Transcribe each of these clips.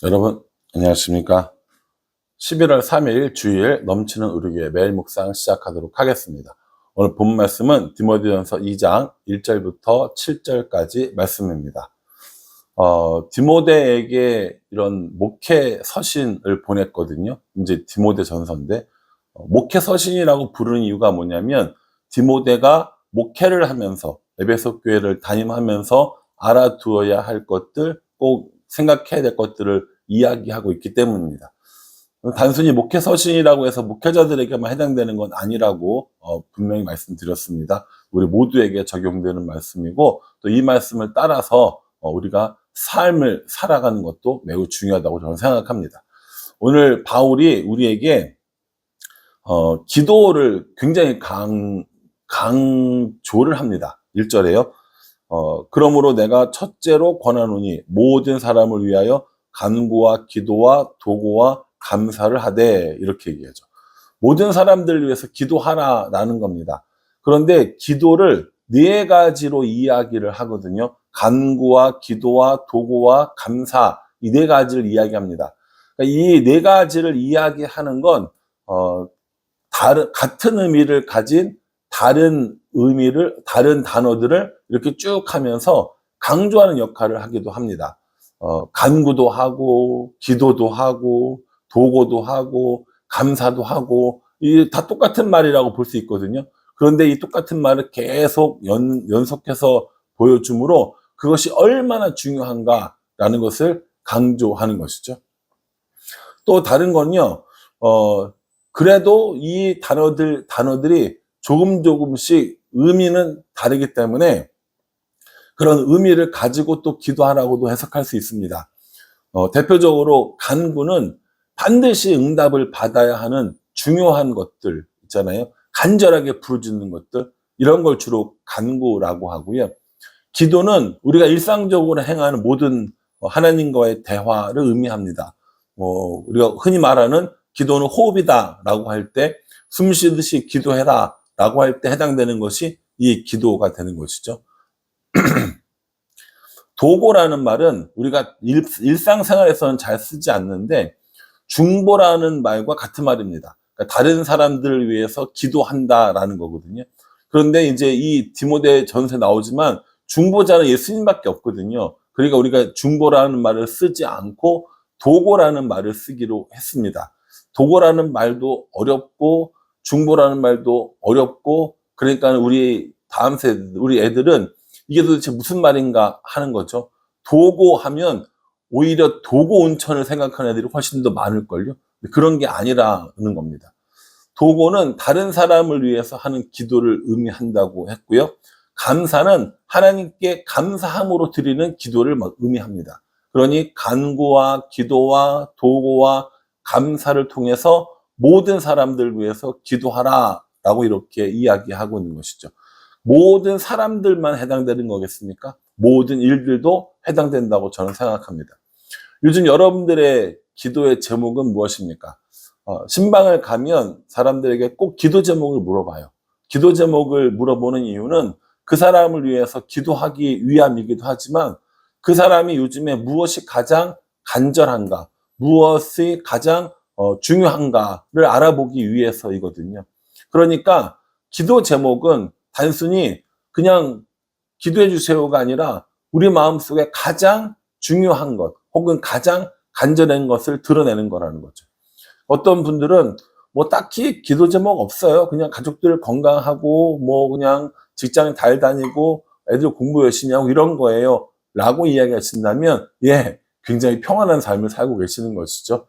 여러분 안녕하십니까? 11월 3일 주일 넘치는 의료기의 매일 묵상 시작하도록 하겠습니다. 오늘 본 말씀은 디모데전서 2장 1절부터 7절까지 말씀입니다. 디모데에게 이런 목회 서신을 보냈거든요. 이제 디모데 전서인데 목회 서신이라고 부르는 이유가 뭐냐면 디모데가 목회를 하면서 에베소 교회를 담임하면서 알아두어야 할 것들, 꼭 생각해야 될 것들을 이야기하고 있기 때문입니다. 단순히 목회 서신이라고 해서 목회자들에게만 해당되는 건 아니라고 분명히 말씀드렸습니다. 우리 모두에게 적용되는 말씀이고 또 이 말씀을 따라서 우리가 삶을 살아가는 것도 매우 중요하다고 저는 생각합니다. 오늘 바울이 우리에게 기도를 굉장히 강조를 합니다. 1절에요. 그러므로 내가 첫째로 권하노니 모든 사람을 위하여 간구와 기도와 도구와 감사를 하되, 이렇게 얘기하죠. 모든 사람들을 위해서 기도하라라는 겁니다. 그런데 기도를 네 가지로 이야기를 하거든요. 간구와 기도와 도구와 감사, 이 네 가지를 이야기합니다. 이 네 가지를 이야기하는 건 같은 의미를 가진 다른 단어들을 이렇게 쭉 하면서 강조하는 역할을 하기도 합니다. 간구도 하고, 기도도 하고, 도고도 하고, 감사도 하고, 이 다 똑같은 말이라고 볼 수 있거든요. 그런데 이 똑같은 말을 계속 연속해서 보여주므로 그것이 얼마나 중요한가라는 것을 강조하는 것이죠. 또 다른 건요, 그래도 이 단어들이 조금씩 의미는 다르기 때문에 그런 의미를 가지고 또 기도하라고도 해석할 수 있습니다. 대표적으로 간구는 반드시 응답을 받아야 하는 중요한 것들 있잖아요. 간절하게 부르짖는 것들, 이런 걸 주로 간구라고 하고요. 기도는 우리가 일상적으로 행하는 모든 하나님과의 대화를 의미합니다. 우리가 흔히 말하는 기도는 호흡이다라고 할 때, 숨 쉬듯이 기도해라라고 할 때 해당되는 것이 이 기도가 되는 것이죠. 도고라는 말은 우리가 일상생활에서는 잘 쓰지 않는데 중보라는 말과 같은 말입니다. 그러니까 다른 사람들을 위해서 기도한다라는 거거든요. 그런데 이제 이 디모데 전서에 나오지만 중보자는 예수님밖에 없거든요. 그러니까 우리가 중보라는 말을 쓰지 않고 도고라는 말을 쓰기로 했습니다. 도고라는 말도 어렵고 중보라는 말도 어렵고, 그러니까 우리 다음 세대, 우리 애들은 이게 도대체 무슨 말인가 하는 거죠. 도고 하면 오히려 도고 온천을 생각하는 애들이 훨씬 더 많을걸요. 그런 게 아니라는 겁니다. 도고는 다른 사람을 위해서 하는 기도를 의미한다고 했고요. 감사는 하나님께 감사함으로 드리는 기도를 의미합니다. 그러니 간구와 기도와 도고와 감사를 통해서 모든 사람들 위해서 기도하라라고 이렇게 이야기하고 있는 것이죠. 모든 사람들만 해당되는 거겠습니까? 모든 일들도 해당된다고 저는 생각합니다. 요즘 여러분들의 기도의 제목은 무엇입니까? 신방을 가면 사람들에게 꼭 기도 제목을 물어봐요. 기도 제목을 물어보는 이유는 그 사람을 위해서 기도하기 위함이기도 하지만 그 사람이 요즘에 무엇이 가장 간절한가, 무엇이 가장 중요한가를 알아보기 위해서이거든요. 그러니까 기도 제목은 단순히 그냥 기도해 주세요가 아니라 우리 마음속에 가장 중요한 것 혹은 가장 간절한 것을 드러내는 거라는 거죠. 어떤 분들은 뭐 딱히 기도 제목 없어요. 그냥 가족들 건강하고 뭐 그냥 직장 잘 다니고 애들 공부 열심히 하고 이런 거예요 라고 이야기하신다면, 예, 굉장히 평안한 삶을 살고 계시는 것이죠.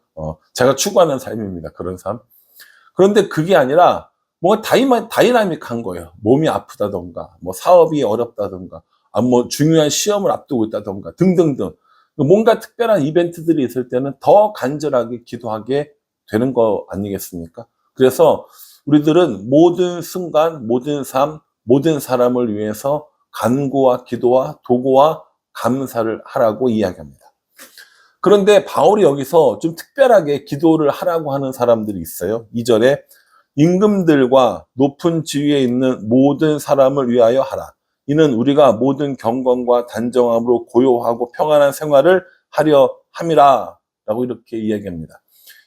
제가 추구하는 삶입니다. 그런 삶. 그런데 그게 아니라 뭔가 다이나믹한 거예요. 몸이 아프다던가, 뭐 사업이 어렵다던가, 뭐 중요한 시험을 앞두고 있다던가 등등등. 뭔가 특별한 이벤트들이 있을 때는 더 간절하게 기도하게 되는 거 아니겠습니까? 그래서 우리들은 모든 순간, 모든 삶, 모든 사람을 위해서 간구와 기도와 도구와 감사를 하라고 이야기합니다. 그런데 바울이 여기서 좀 특별하게 기도를 하라고 하는 사람들이 있어요. 2절에 임금들과 높은 지위에 있는 모든 사람을 위하여 하라. 이는 우리가 모든 경건과 단정함으로 고요하고 평안한 생활을 하려 함이라 라고 이렇게 이야기합니다.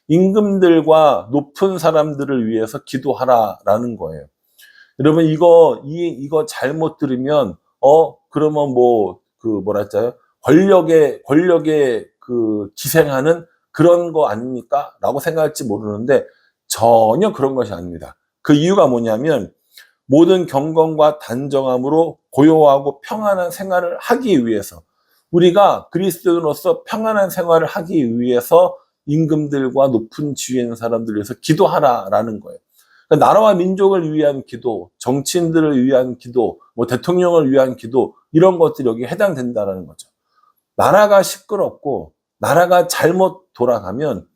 임금들과 높은 사람들을 위해서 기도하라라는 거예요. 여러분, 이거 잘못 들으면, 그러면 뭐랄까요? 권력에 기생하는 그런 거 아닙니까? 라고 생각할지 모르는데, 전혀 그런 것이 아닙니다. 그 이유가 뭐냐면, 모든 경건과 단정함으로 고요하고 평안한 생활을 하기 위해서, 우리가 그리스도인으로서 평안한 생활을 하기 위해서 임금들과 높은 지위에 있는 사람들을 위해서 기도하라라는 거예요. 그러니까 나라와 민족을 위한 기도, 정치인들을 위한 기도, 대통령을 위한 기도, 이런 것들이 여기에 해당된다는 거죠. 나라가 시끄럽고 나라가 잘못 돌아가면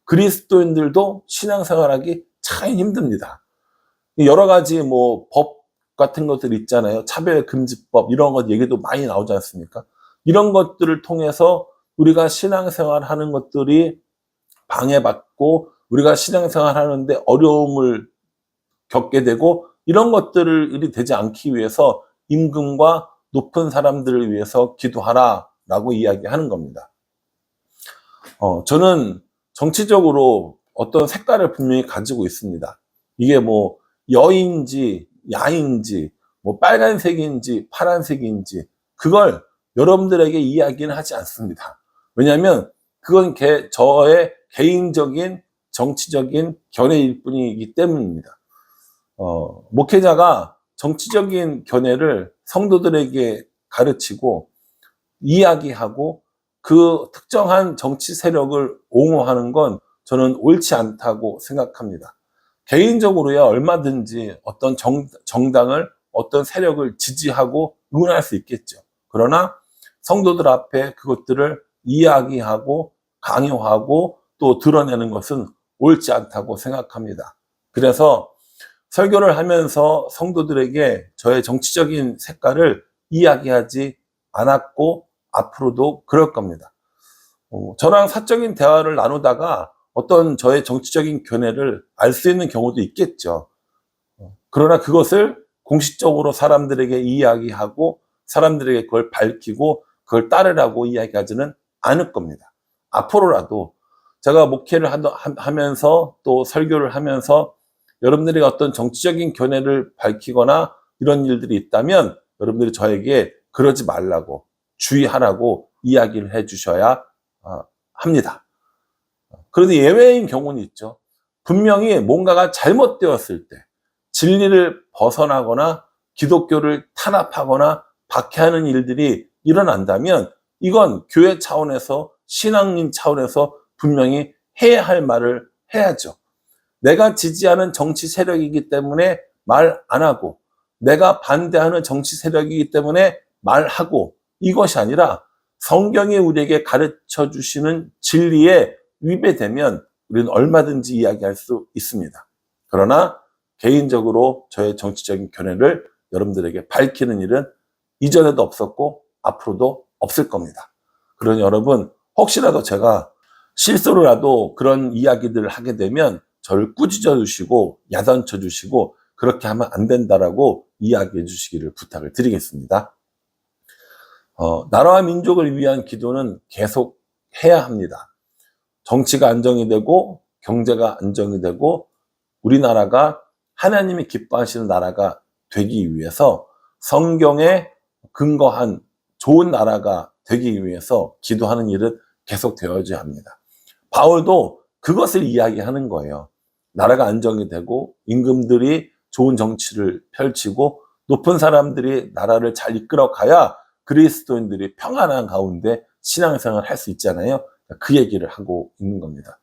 그리스도인들도 신앙생활하기 참 힘듭니다. 여러 가지 법 같은 것들 있잖아요. 차별금지법 이런 것 얘기도 많이 나오지 않습니까? 이런 것들을 통해서 우리가 신앙생활 하는 것들이 방해받고 우리가 신앙생활 하는데 어려움을 겪게 되고, 이런 것들이 되지 않기 위해서 임금과 높은 사람들을 위해서 기도하라라고 이야기하는 겁니다. 저는 정치적으로 어떤 색깔을 분명히 가지고 있습니다. 이게 여인지 야인지 빨간색인지 파란색인지 그걸 여러분들에게 이야기는 하지 않습니다. 왜냐하면 그건 저의 개인적인 정치적인 견해일 뿐이기 때문입니다. 목회자가 정치적인 견해를 성도들에게 가르치고 이야기하고 그 특정한 정치 세력을 옹호하는 건 저는 옳지 않다고 생각합니다. 개인적으로야 얼마든지 어떤 정당을, 어떤 세력을 지지하고 응원할 수 있겠죠. 그러나 성도들 앞에 그것들을 이야기하고 강요하고 또 드러내는 것은 옳지 않다고 생각합니다. 그래서 설교를 하면서 성도들에게 저의 정치적인 색깔을 이야기하지 않았고 앞으로도 그럴 겁니다. 저랑 사적인 대화를 나누다가 어떤 저의 정치적인 견해를 알 수 있는 경우도 있겠죠. 그러나 그것을 공식적으로 사람들에게 이야기하고 사람들에게 그걸 밝히고 그걸 따르라고 이야기하지는 않을 겁니다. 앞으로라도 제가 목회를 하면서 또 설교를 하면서 여러분들이 어떤 정치적인 견해를 밝히거나 이런 일들이 있다면 여러분들이 저에게 그러지 말라고, 주의하라고 이야기를 해 주셔야 합니다. 그런데 예외인 경우는 있죠. 분명히 뭔가가 잘못되었을 때, 진리를 벗어나거나 기독교를 탄압하거나 박해하는 일들이 일어난다면 이건 교회 차원에서, 신앙인 차원에서 분명히 해야 할 말을 해야죠. 내가 지지하는 정치 세력이기 때문에 말 안 하고, 내가 반대하는 정치 세력이기 때문에 말하고, 이것이 아니라 성경이 우리에게 가르쳐 주시는 진리에 위배되면 우리는 얼마든지 이야기할 수 있습니다. 그러나 개인적으로 저의 정치적인 견해를 여러분들에게 밝히는 일은 이전에도 없었고 앞으로도 없을 겁니다. 그러니 여러분, 혹시라도 제가 실수로라도 그런 이야기들을 하게 되면 저를 꾸짖어 주시고 야단쳐 주시고 그렇게 하면 안 된다라고 이야기해 주시기를 부탁을 드리겠습니다. 나라와 민족을 위한 기도는 계속 해야 합니다. 정치가 안정이 되고 경제가 안정이 되고 우리나라가 하나님이 기뻐하시는 나라가 되기 위해서, 성경에 근거한 좋은 나라가 되기 위해서 기도하는 일은 계속 되어져야 합니다. 바울도 그것을 이야기하는 거예요. 나라가 안정이 되고 임금들이 좋은 정치를 펼치고 높은 사람들이 나라를 잘 이끌어 가야 그리스도인들이 평안한 가운데 신앙생활을 할 수 있잖아요. 그 얘기를 하고 있는 겁니다.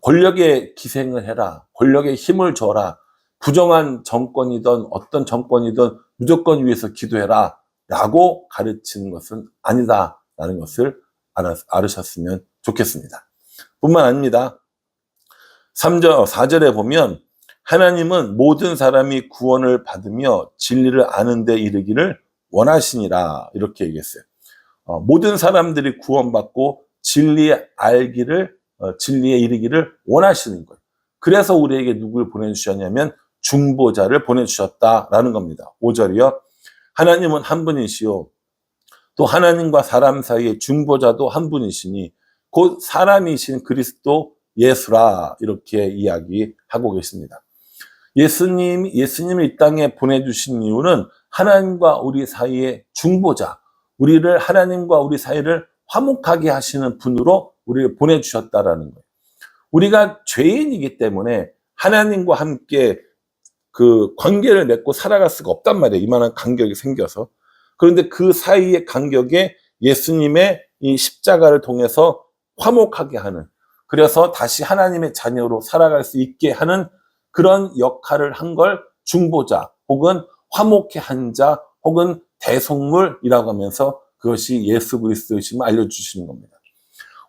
권력에 기생을 해라, 권력에 힘을 줘라, 부정한 정권이든 어떤 정권이든 무조건 위해서 기도해라 라고 가르치는 것은 아니다라는 것을 알으셨으면 좋겠습니다. 뿐만 아닙니다. 4절에 보면 하나님은 모든 사람이 구원을 받으며 진리를 아는 데 이르기를 원하시니라, 이렇게 얘기했어요. 모든 사람들이 구원받고 진리에 이르기를 원하시는 거예요. 그래서 우리에게 누굴 보내주셨냐면 중보자를 보내주셨다라는 겁니다. 5절이요. 하나님은 한 분이시요 또 하나님과 사람 사이의 중보자도 한 분이시니 곧 사람이신 그리스도 예수라 이렇게 이야기하고 계십니다. 예수님을 이 땅에 보내주신 이유는 하나님과 우리 사이의 중보자, 우리를 하나님과 우리 사이를 화목하게 하시는 분으로 우리를 보내주셨다라는 거예요. 우리가 죄인이기 때문에 하나님과 함께 그 관계를 맺고 살아갈 수가 없단 말이에요. 이만한 간격이 생겨서. 그런데 그 사이의 간격에 예수님의 이 십자가를 통해서 화목하게 하는, 그래서 다시 하나님의 자녀로 살아갈 수 있게 하는 그런 역할을 한 걸 중보자 혹은 화목케 한 자 혹은 대속물이라고 하면서 그것이 예수 그리스도이심을 알려주시는 겁니다.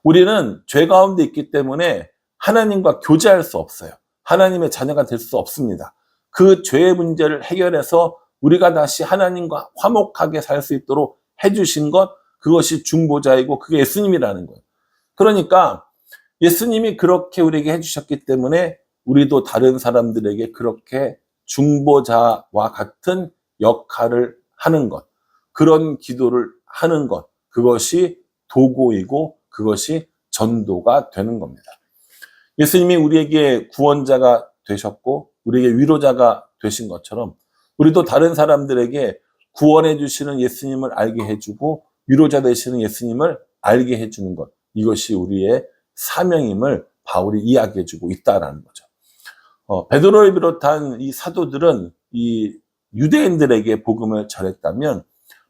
우리는 죄 가운데 있기 때문에 하나님과 교제할 수 없어요. 하나님의 자녀가 될 수 없습니다. 그 죄의 문제를 해결해서 우리가 다시 하나님과 화목하게 살 수 있도록 해주신 것, 그것이 중보자이고 그게 예수님이라는 거예요. 그러니까 예수님이 그렇게 우리에게 해주셨기 때문에 우리도 다른 사람들에게 그렇게 중보자와 같은 역할을 하는 것, 그런 기도를 하는 것, 그것이 도구이고 그것이 전도가 되는 겁니다. 예수님이 우리에게 구원자가 되셨고 우리에게 위로자가 되신 것처럼 우리도 다른 사람들에게 구원해 주시는 예수님을 알게 해주고 위로자 되시는 예수님을 알게 해주는 것, 이것이 우리의 사명임을 바울이 이야기해 주고 있다라는 거죠. 베드로를 비롯한 이 사도들은 이 유대인들에게 복음을 전했다면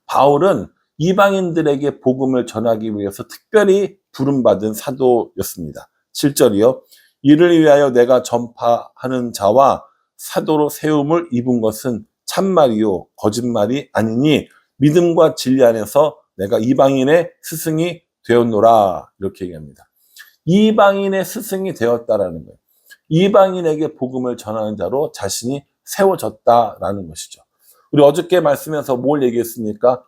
바울은 이방인들에게 복음을 전하기 위해서 특별히 부름받은 사도였습니다. 7절이요. 이를 위하여 내가 전파하는 자와 사도로 세움을 입은 것은 참말이요 거짓말이 아니니 믿음과 진리 안에서 내가 이방인의 스승이 되었노라, 이렇게 얘기합니다. 이방인의 스승이 되었다라는 거예요. 이방인에게 복음을 전하는 자로 자신이 세워졌다라는 것이죠. 우리 어저께 말씀에서 뭘 얘기했습니까?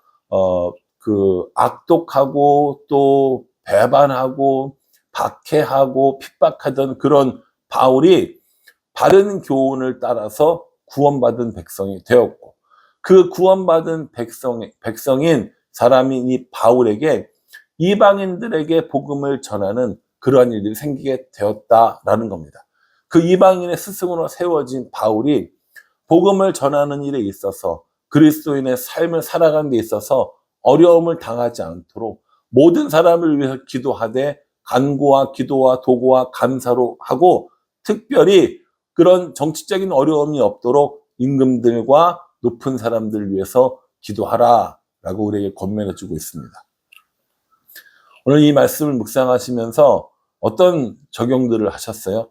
악독하고 또 배반하고 박해하고 핍박하던 그런 바울이 바른 교훈을 따라서 구원받은 백성이 되었고, 그 구원받은 백성인 사람인 이 바울에게 이방인들에게 복음을 전하는 그러한 일들이 생기게 되었다라는 겁니다. 그 이방인의 스승으로 세워진 바울이 복음을 전하는 일에 있어서 그리스도인의 삶을 살아가는 데 있어서 어려움을 당하지 않도록 모든 사람을 위해서 기도하되 간구와 기도와 도구와 감사로 하고, 특별히 그런 정치적인 어려움이 없도록 임금들과 높은 사람들을 위해서 기도하라 라고 우리에게 권면해 주고 있습니다. 오늘 이 말씀을 묵상하시면서 어떤 적용들을 하셨어요?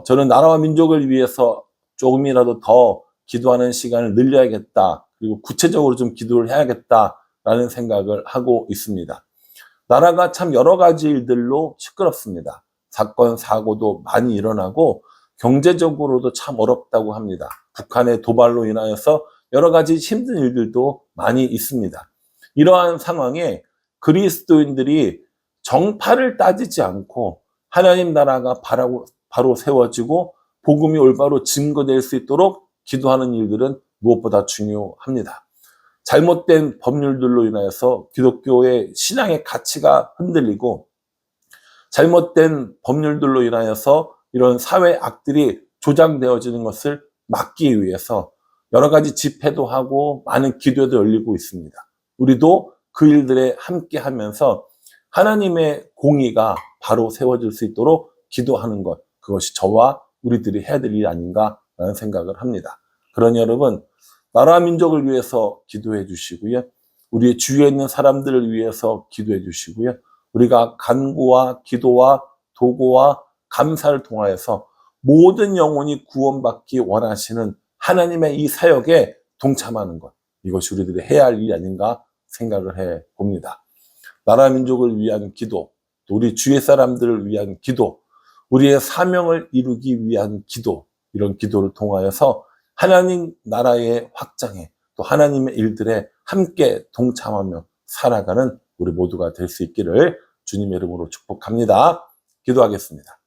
저는 나라와 민족을 위해서 조금이라도 더 기도하는 시간을 늘려야겠다, 그리고 구체적으로 좀 기도를 해야겠다라는 생각을 하고 있습니다. 나라가 참 여러 가지 일들로 시끄럽습니다. 사건, 사고도 많이 일어나고 경제적으로도 참 어렵다고 합니다. 북한의 도발로 인하여서 여러 가지 힘든 일들도 많이 있습니다. 이러한 상황에 그리스도인들이 정파를 따지지 않고 하나님 나라가 바로 세워지고 복음이 올바로 증거될 수 있도록 기도하는 일들은 무엇보다 중요합니다. 잘못된 법률들로 인하여서 기독교의 신앙의 가치가 흔들리고, 잘못된 법률들로 인하여서 이런 사회 악들이 조장되어지는 것을 막기 위해서 여러 가지 집회도 하고 많은 기도도 열리고 있습니다. 우리도 그 일들에 함께 하면서 하나님의 공의가 바로 세워질 수 있도록 기도하는 것, 그것이 저와 우리들이 해야 될 일이 아닌가라는 생각을 합니다. 그러니 여러분, 나라 민족을 위해서 기도해 주시고요. 우리의 주위에 있는 사람들을 위해서 기도해 주시고요. 우리가 간구와 기도와 도구와 감사를 통하여서 모든 영혼이 구원받기 원하시는 하나님의 이 사역에 동참하는 것, 이것이 우리들이 해야 할 일이 아닌가 생각을 해 봅니다. 나라 민족을 위한 기도, 또 우리 주위 사람들을 위한 기도, 우리의 사명을 이루기 위한 기도, 이런 기도를 통하여서 하나님 나라의 확장에 또 하나님의 일들에 함께 동참하며 살아가는 우리 모두가 될 수 있기를 주님의 이름으로 축복합니다. 기도하겠습니다.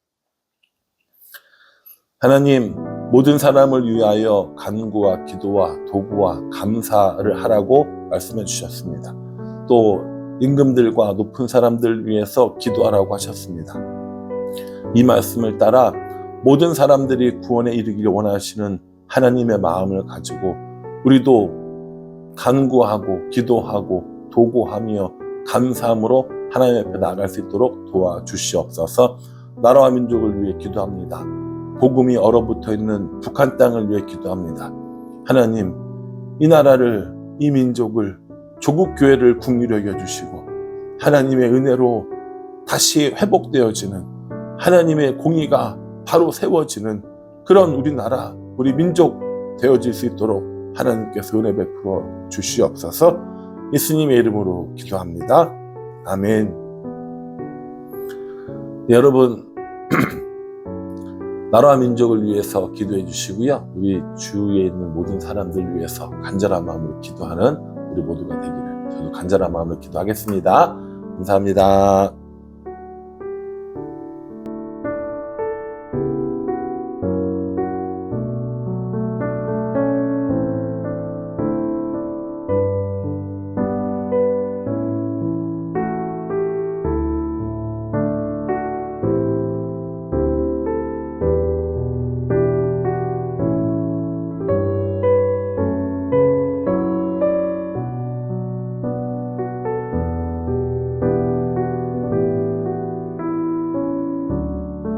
하나님, 모든 사람을 위하여 간구와 기도와 도구와 감사를 하라고 말씀해 주셨습니다. 또 임금들과 높은 사람들 위해서 기도하라고 하셨습니다. 이 말씀을 따라 모든 사람들이 구원에 이르기를 원하시는 하나님의 마음을 가지고 우리도 간구하고 기도하고 도구하며 감사함으로 하나님 앞에 나아갈 수 있도록 도와주시옵소서. 나라와 민족을 위해 기도합니다. 복음이 얼어붙어 있는 북한 땅을 위해 기도합니다. 하나님, 이 나라를, 이 민족을, 조국 교회를 긍휼히 여겨주시고 하나님의 은혜로 다시 회복되어지는, 하나님의 공의가 바로 세워지는 그런 우리나라, 우리 민족 되어질 수 있도록 하나님께서 은혜 베풀어 주시옵소서. 예수님의 이름으로 기도합니다. 아멘. 네, 여러분 나라와 민족을 위해서 기도해 주시고요. 우리 주위에 있는 모든 사람들 위해서 간절한 마음으로 기도하는 우리 모두가 되기를 저도 간절한 마음으로 기도하겠습니다. 감사합니다.